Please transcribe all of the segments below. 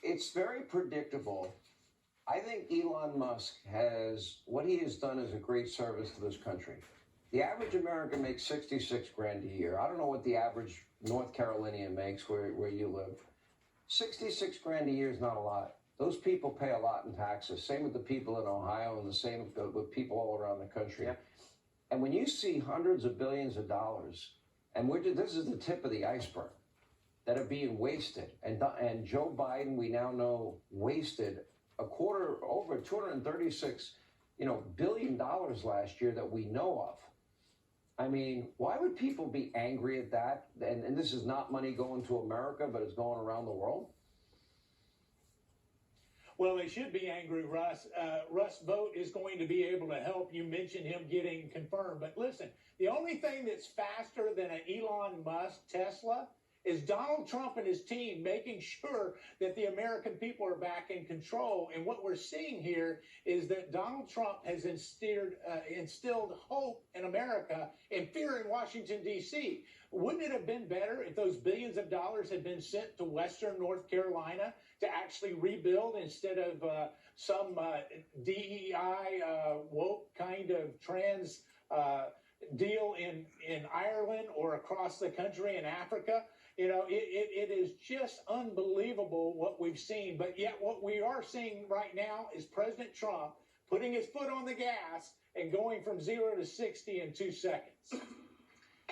it's very predictable. I think Elon Musk what he has done is a great service to this country. The average American makes 66 grand a year. I don't know what the average North Carolinian makes where you live. 66 grand a year is not a lot. Those people pay a lot in taxes. Same with the people in Ohio and the same with people all around the country. Yeah. And when you see hundreds of billions of dollars, and this is the tip of the iceberg, that are being wasted. And Joe Biden, we now know, wasted over $236 billion last year that we know of. I mean, why would people be angry at that? And this is not money going to America, but it's going around the world. Well, they should be angry, Russ. Russ Vought is going to be able to help. You mentioned him getting confirmed. But listen, the only thing that's faster than an Elon Musk Tesla is Donald Trump and his team making sure that the American people are back in control. And what we're seeing here is that Donald Trump has instilled hope in America and fear in Washington, D.C. Wouldn't it have been better if those billions of dollars had been sent to Western North Carolina to actually rebuild instead of some DEI woke kind of trans deal in Ireland or across the country in Africa? It is just unbelievable what we've seen. But yet what we are seeing right now is President Trump putting his foot on the gas and going from 0 to 60 in 2 seconds.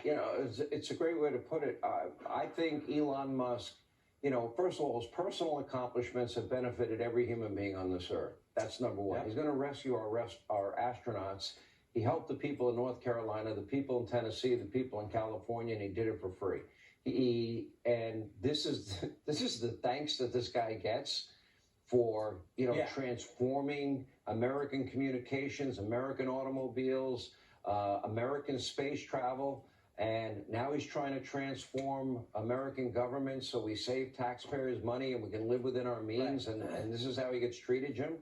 It's a great way to put it. I think Elon Musk, first of all, his personal accomplishments have benefited every human being on this earth. That's number one. He's going to rescue our astronauts. He helped the people in North Carolina, the people in Tennessee, the people in California, and he did it for free. And this is the thanks that this guy gets for transforming American communications, American automobiles, American space travel, and now he's trying to transform American government so we save taxpayers' money and we can live within our means. Right. And this is how he gets treated, Jim.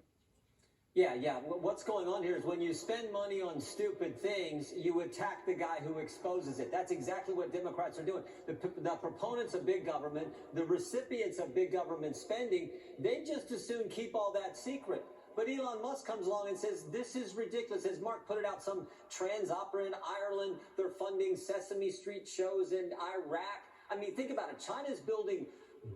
Yeah. What's going on here is when you spend money on stupid things, you attack the guy who exposes it. That's exactly what Democrats are doing. The proponents of big government, the recipients of big government spending, they just as soon keep all that secret. But Elon Musk comes along and says, this is ridiculous. As Mark put it out, some trans opera in Ireland, they're funding Sesame Street shows in Iraq. I mean, think about it. China's building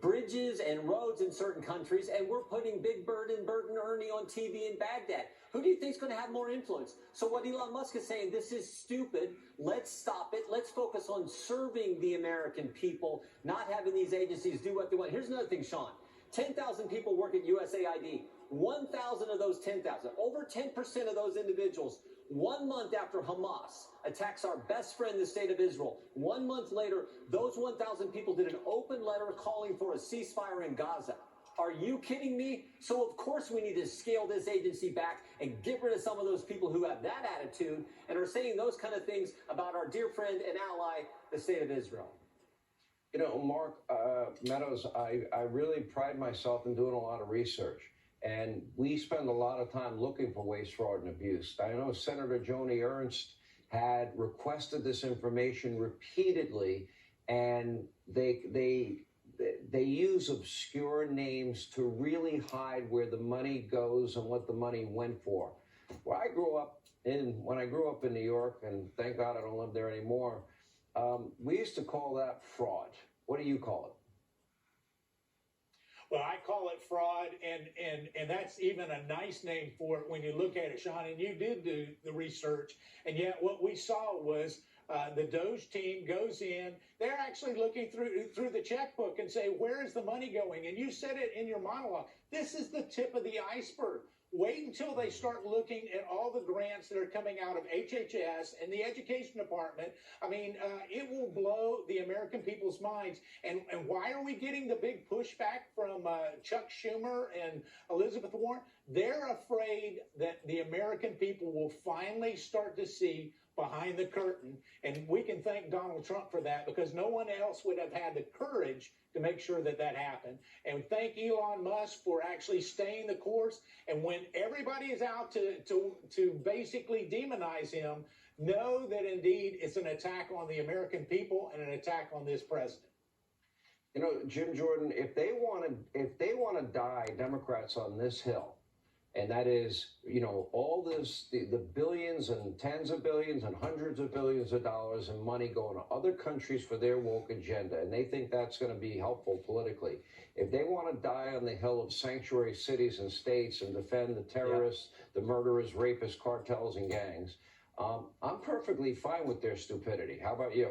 bridges and roads in certain countries, and we're putting Big Bird and Bert and Ernie on TV in Baghdad. Who do you think is going to have more influence? So what Elon Musk is saying, this is stupid. Let's stop it. Let's focus on serving the American people, not having these agencies do what they want. Here's another thing, Sean. 10,000 people work at USAID. 1,000 of those 10,000, over 10% of those individuals, 1 month after Hamas attacks our best friend, the state of Israel, 1 month later, those 1,000 people did an open letter calling for a ceasefire in Gaza. Are you kidding me? So of course we need to scale this agency back and get rid of some of those people who have that attitude and are saying those kind of things about our dear friend and ally, the state of Israel. Mark Meadows, I really pride myself in doing a lot of research. And we spend a lot of time looking for waste, fraud, and abuse. I know Senator Joni Ernst had requested this information repeatedly, and they use obscure names to really hide where the money goes and what the money went for. When I grew up in New York, and thank God I don't live there anymore, we used to call that fraud. What do you call it? Well, I call it fraud, and that's even a nice name for it when you look at it, Sean. And you did do the research, and yet what we saw was the Doge team goes in. They're actually looking through the checkbook and say, where is the money going? And you said it in your monologue. This is the tip of the iceberg. Wait until they start looking at all the grants that are coming out of HHS and the education department. I mean, it will blow the American people's minds. And why are we getting the big pushback from Chuck Schumer and Elizabeth Warren? They're afraid that the American people will finally start to see behind the curtain. And we can thank Donald Trump for that, because no one else would have had the courage to make sure that that happened. And thank Elon Musk for actually staying the course. And when everybody is out to basically demonize him, know that indeed it's an attack on the American people and an attack on this president. Jim Jordan, if they want want to die, Democrats on this hill, and that is, all this, the billions and tens of billions and hundreds of billions of dollars in money going to other countries for their woke agenda, and they think that's going to be helpful politically. If they want to die on the hill of sanctuary cities and states and defend the terrorists, the murderers, rapists, cartels, and gangs, I'm perfectly fine with their stupidity. How about you?